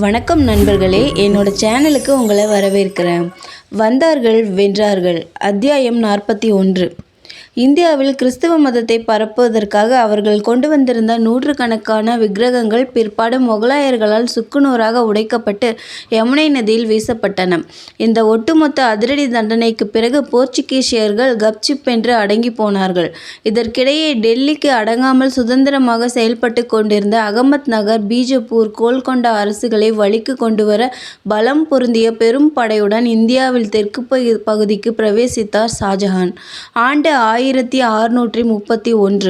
வணக்கம் நண்பர்களே, என்னோட சேனலுக்கு உங்களை வரவேற்கிறேன். வந்தார்கள் வென்றார்கள். அத்தியாயம் 41. இந்தியாவில் கிறிஸ்தவ மதத்தை பரப்புவதற்காக அவர்கள் கொண்டு வந்திருந்த நூற்றுக்கணக்கான விக்கிரகங்கள் பிற்பாடு மொகலாயர்களால் சுக்குநூறாக உடைக்கப்பட்டு யமுனை நதியில் வீசப்பட்டன. இந்த ஒட்டுமொத்த அதிரடி தண்டனைக்கு பிறகு போர்ச்சுகீசியர்கள் கப்சிப் என்று அடங்கி போனார்கள். இதற்கிடையே டெல்லிக்கு அடங்காமல் சுதந்திரமாக செயல்பட்டு கொண்டிருந்த அகமத் நகர், பீஜப்பூர், கோல்கொண்டா அரசுகளை வழிக்கு கொண்டுவர பலம் பொருந்திய பெரும் படையுடன் இந்தியாவில் தெற்கு பகுதிக்கு பிரவேசித்தார் ஷாஜஹான். ஆண்டு 1631.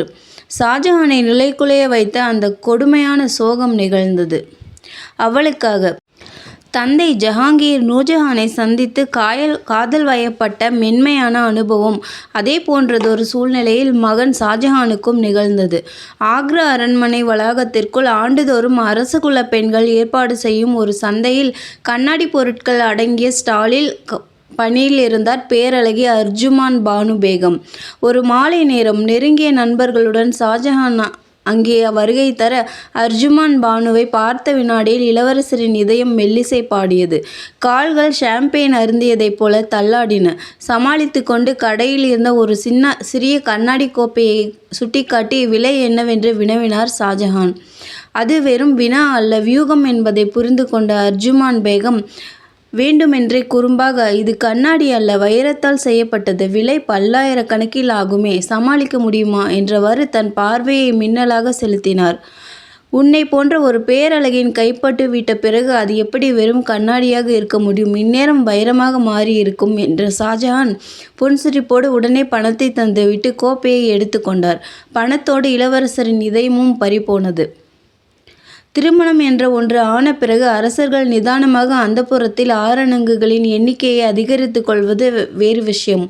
ஷாஜஹானை நிலைகுலைய வைத்த அந்த கொடுமையான சோகம் நிகழ்ந்தது. அவளுக்காக தந்தை ஜஹாங்கீர் நூர்ஜஹானை சந்தித்து காதல் வயப்பட்ட மென்மையான அனுபவம் அதே போன்றதொரு சூழ்நிலையில் மகன் ஷாஜஹானுக்கும் நிகழ்ந்தது. ஆக்ரா அரண்மனை வளாகத்திற்குள் ஆண்டுதோறும் அரசகுல பெண்கள் ஏற்பாடு செய்யும் ஒரு சந்தையில் கண்ணாடி பொருட்கள் அடங்கிய ஸ்டாலில் பணியில் இருந்தார் பேரழகி அர்ஜுமான் பானு பேகம். ஒரு மாலை நேரம் நெருங்கிய நண்பர்களுடன் ஷாஜஹான் அங்கே வருகை தர அர்ஜுமான் பானுவை பார்த்த வினாடியில் இளவரசரின் இதயம் மெல்லிசை பாடியது. கால்கள் ஷாம்பெயின் அருந்தியதைப் போல தள்ளாடின. சமாளித்து கொண்டு கடையில் இருந்த ஒரு சிறிய கண்ணாடி கோப்பையை சுட்டிக்காட்டி விலை என்னவென்று வினவினார் ஷாஜஹான். அது வெறும் வினா அல்ல, வியூகம் என்பதை புரிந்து கொண்ட அர்ஜுமான் பேகம் வேண்டுமென்றே குறும்பாக, இது கண்ணாடி அல்ல, வைரத்தால் செய்யப்பட்டது, விலை பல்லாயிரக்கணக்கில் ஆகுமே, சமாளிக்க முடியுமா என்றவாறு தன் பார்வையை மின்னலாக செலுத்தினார். உன்னை போன்ற ஒரு பேரழகின் கைப்பட்டு விட்ட பிறகு அது எப்படி வெறும் கண்ணாடியாக இருக்க முடியும்? இந்நேரம் வைரமாக மாறியிருக்கும் என்ற ஷாஜஹான் புன்சிரிப்போடு உடனே பணத்தை தந்துவிட்டு கோப்பையை எடுத்து கொண்டார். பணத்தோடு இளவரசரின் இதயமும் பறிபோனது. திருமணம் என்ற ஒன்று ஆன பிறகு அரசர்கள் நிதானமாக அந்தப்புரத்தில் ஆரணங்குகளின் எண்ணிக்கையை அதிகரித்து கொள்வது வேறு விஷயம்.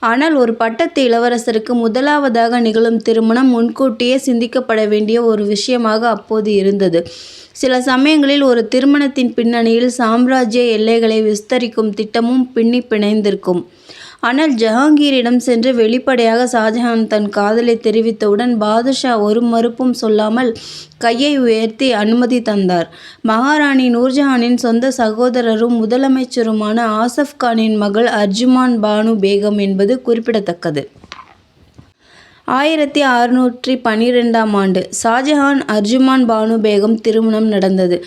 ஆனால் ஒரு பட்டத்து இளவரசருக்கு முதலாவதாக நிகழும் திருமணம் முன்கூட்டியே சிந்திக்கப்பட வேண்டிய ஒரு விஷயமாக அப்போது இருந்தது. சில சமயங்களில் ஒரு திருமணத்தின் பின்னணியில் சாம்ராஜ்ய எல்லைகளை விஸ்தரிக்கும் திட்டமும் பின்னி பிணைந்திருக்கும். ஆனால் ஜஹாங்கீரிடம் சென்று வெளிப்படையாக ஷாஜஹான் தன் காதலை தெரிவித்தவுடன் பாதுஷா ஒரு மறுப்பும் சொல்லாமல் கையை உயர்த்தி அனுமதி தந்தார். மகாராணி நூர்ஜஹானின் சொந்த சகோதரரும் முதலமைச்சருமான ஆசஃப் கானின் மகள் அர்ஜுமான் பானு பேகம் என்பது குறிப்பிடத்தக்கது. 1612 ஆண்டு ஷாஜஹான் அர்ஜுமான் பானு பேகம் திருமணம் நடந்தது.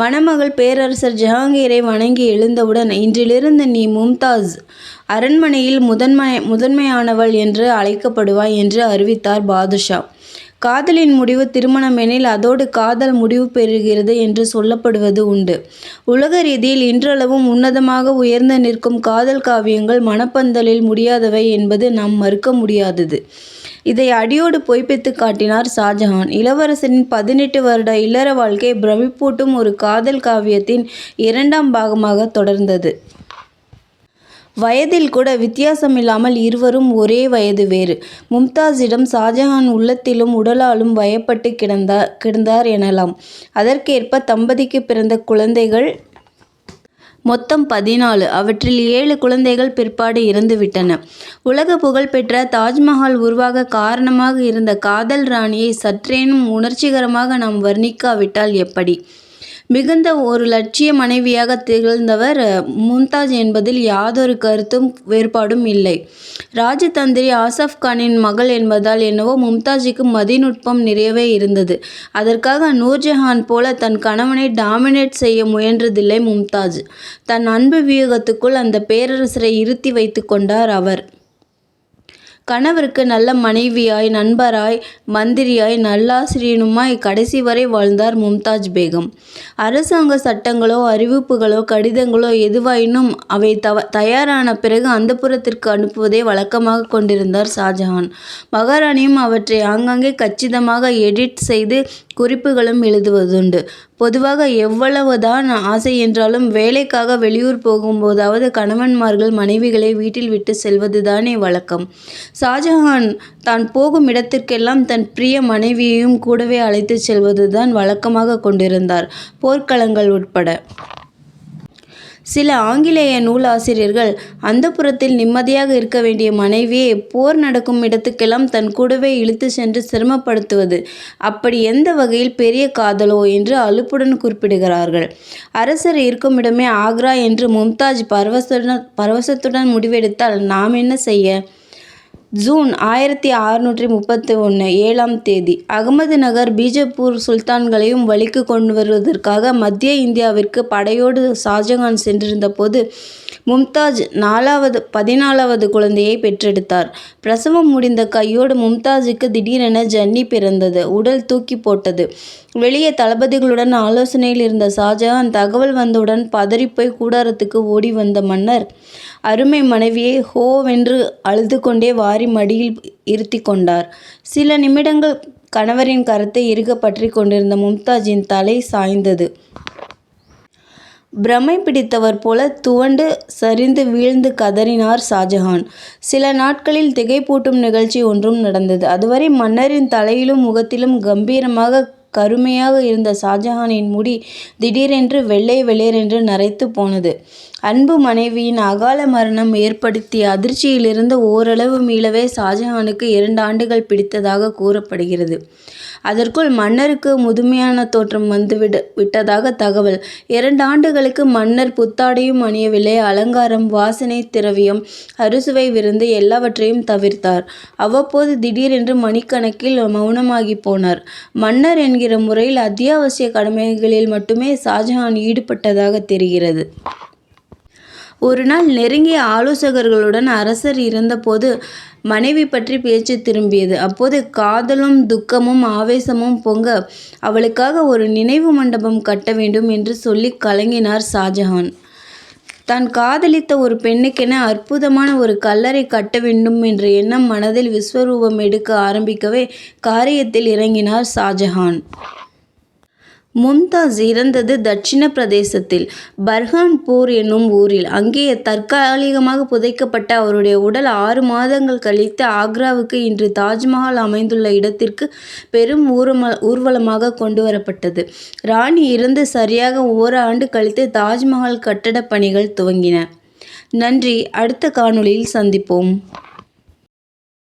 மணமகள் பேரரசர் ஜஹாங்கீரை வணங்கி எழுந்தவுடன், இன்றிலிருந்து நீ மும்தாஸ் அரண்மனையில் முதன்மையானவள் என்று அழைக்கப்படுவாய் என்று அறிவித்தார் பாதுஷா. காதலின் முடிவு திருமணமெனில் அதோடு காதல் முடிவு பெறுகிறது என்று சொல்லப்படுவது உண்டு. உலக ரீதியில் இன்றளவும் உன்னதமாக உயர்ந்து நிற்கும் காதல் காவியங்கள் மணப்பந்தலில் முடியாதவை என்பது நாம் மறுக்க முடியாதது. இதை அடியோடு பொய்ப்பித்து காட்டினார் ஷாஜஹான். இளவரசரின் 18 வருட இல்லற வாழ்க்கை பிரமிப்பூட்டும் ஒரு காதல் காவியத்தின் 2ஆம் பாகமாக தொடர்ந்தது. வயதில் கூட வித்தியாசமில்லாமல் இருவரும் ஒரே வயது வேறு. மும்தாஸிடம் ஷாஜஹான் உள்ளத்திலும் உடலாலும் வயப்பட்டு கிடந்தார் எனலாம். அதற்கேற்ப தம்பதிக்கு பிறந்த குழந்தைகள் மொத்தம் 14. அவற்றில் 7 குழந்தைகள் பிற்பாடு இறந்துவிட்டன. உலக புகழ்பெற்ற தாஜ்மஹால் உருவாக காரணமாக இருந்த காதல் ராணியை சற்றேனும் உணர்ச்சிகரமாக நாம் வர்ணிக்காவிட்டால் எப்படி? மிகுந்த ஒரு லட்சிய மனைவியாக திகழ்ந்தவர் மும்தாஜ் என்பதில் யாதொரு கருத்தும் வேறுபாடும் இல்லை. ராஜதந்திரி ஆசஃப் கானின் மகள் என்பதால் என்னவோ மும்தாஜுக்கு மதிநுட்பம் நிறையவே இருந்தது. அதற்காக நூர்ஜஹான் போல தன் கணவனை டாமினேட் செய்ய முயன்றதில்லை மும்தாஜ். தன் அன்பு வியூகத்துக்குள் அந்த பேரரசரை இருத்தி வைத்து கொண்டார் அவர். கணவருக்கு நல்ல மனைவியாய், நண்பராய், மந்திரியாய், நல்லாசிரியனுமாய் கடைசி வரை வாழ்ந்தார் மும்தாஜ் பேகம். அரசாங்க சட்டங்களோ அறிவிப்புகளோ கடிதங்களோ எதுவாயினும் அவை தயாரான பிறகு அந்தப்புரத்திற்கு அனுப்புவதை வழக்கமாக கொண்டிருந்தார் ஷாஜஹான். மகாராணியும் அவற்றை ஆங்காங்கே கச்சிதமாக எடிட் செய்து குறிப்புகளும் எழுதுவதுண்டு. பொதுவாக எவ்வளவுதான் ஆசை என்றாலும் வேலைக்காக வெளியூர் போகும்போதாவது கணவன்மார்கள் மனைவிகளை வீட்டில் விட்டு செல்வதுதானே வழக்கம். ஷாஜஹான் தான் போகும் இடத்திற்கெல்லாம் தன் பிரிய மனைவியையும் கூடவே அழைத்து செல்வதுதான் வழக்கமாக கொண்டிருந்தார், போர்க்களங்கள் உட்பட. சில ஆங்கிலேய நூலாசிரியர்கள் அந்தப்புரத்தில் நிம்மதியாக இருக்க வேண்டிய மனைவியை போர் நடக்கும் இடத்துக்கெல்லாம் தன் கூடவே இழுத்து சென்று சிரமப்படுத்துவது அப்படி எந்த வகையில் பெரிய காதலோ என்று அலுப்புடன் குறிப்பிடுகிறார்கள். அரசர் இருக்குமிடமே ஆக்ரா என்று மும்தாஜ் பரவசத்துடன் முடிவெடுத்தால் நாம் என்ன செய்ய? ஜூன் 1631 7ஆம் தேதி அகமது நகர் பீஜப்பூர் சுல்தான்களையும் வழிக்கு கொண்டு வருவதற்காக மத்திய இந்தியாவிற்கு படையோடு ஷாஜகான் சென்றிருந்த போது மும்தாஜ் 14வது குழந்தையை பெற்றெடுத்தார். பிரசவம் முடிந்த கையோடு மும்தாஜுக்கு திடீரென ஜன்னி பிறந்தது. உடல் தூக்கி போட்டது. வெளியே தளபதிகளுடன் ஆலோசனையில் இருந்த ஷாஜகான் தகவல் வந்தவுடன் பதறிப்போய் கூடாரத்துக்கு ஓடி வந்த மன்னர் அருமை மனைவியை ஹோவென்று அழுது கொண்டே வாரி மடியில் இருத்தி கொண்டார். சில நிமிடங்கள் கணவரின் கரத்தை இறுக பற்றி கொண்டிருந்த மும்தாஜின் தலை சாய்ந்தது. பிரமை பிடித்தவர் போல துவண்டு சரிந்து வீழ்ந்து கதறினார் ஷாஜகான். சில நாட்களில் திகைப்பூட்டும் நிகழ்ச்சி ஒன்றும் நடந்தது. அதுவரை மன்னரின் தலையிலும் முகத்திலும் கம்பீரமாக கருமையாக இருந்த ஷாஜகானின் முடி திடீரென்று வெள்ளை வெளிரென்று நரைத்து போனது. அன்பு மனைவியின் அகால மரணம் ஏற்படுத்திய அதிர்ச்சியிலிருந்து ஓரளவு மீளவே ஷாஜகானுக்கு 2 ஆண்டுகள் பிடித்ததாக கூறப்படுகிறது. அதற்குள் மன்னருக்கு முதுமையான தோற்றம் விட்டதாக தகவல். 2 ஆண்டுகளுக்கு மன்னர் புத்தாடையும் அணியவில்லை. அலங்காரம், வாசனை திரவியம், அறுசுவை விருந்து எல்லாவற்றையும் தவிர்த்தார். அவ்வப்போது திடீரென்று மணிக்கணக்கில் மௌனமாகி போனார். மன்னர் என்கிற முறையில் அத்தியாவசிய கடமைகளில் மட்டுமே ஷாஜகான் ஈடுபட்டதாக தெரிகிறது. ஒரு நாள் நெருங்கிய ஆலோசகர்களுடன் அரசர் இருந்தபோது மனைவி பற்றி பேச்சு திரும்பியது. அப்போது காதலும் துக்கமும் ஆவேசமும் பொங்க அவளுக்காக ஒரு நினைவு மண்டபம் கட்ட வேண்டும் என்று சொல்லி கலங்கினார் ஷாஜகான். தான் காதலித்த ஒரு பெண்ணுக்கென அற்புதமான ஒரு கல்லறை கட்ட வேண்டும் என்ற எண்ணம் மனதில் விஸ்வரூபம் எடுக்க ஆரம்பிக்கவே காரியத்தில் இறங்கினார் ஷாஜகான். மும்தாஜ் இறந்தது தட்சிண பிரதேசத்தில் பர்ஹான்பூர் என்னும் ஊரில். அங்கே தற்காலிகமாக புதைக்கப்பட்ட அவருடைய உடல் 6 மாதங்கள் கழித்து ஆக்ராவுக்கு இன்று தாஜ்மஹால் அமைந்துள்ள இடத்திற்கு பெரும் ஊர்வலமாக கொண்டு வரப்பட்டது. ராணி இறந்து சரியாக ஓராண்டு கழித்து தாஜ்மஹால் கட்டடப் பணிகள் துவங்கின. நன்றி. அடுத்த காணொளியில் சந்திப்போம்.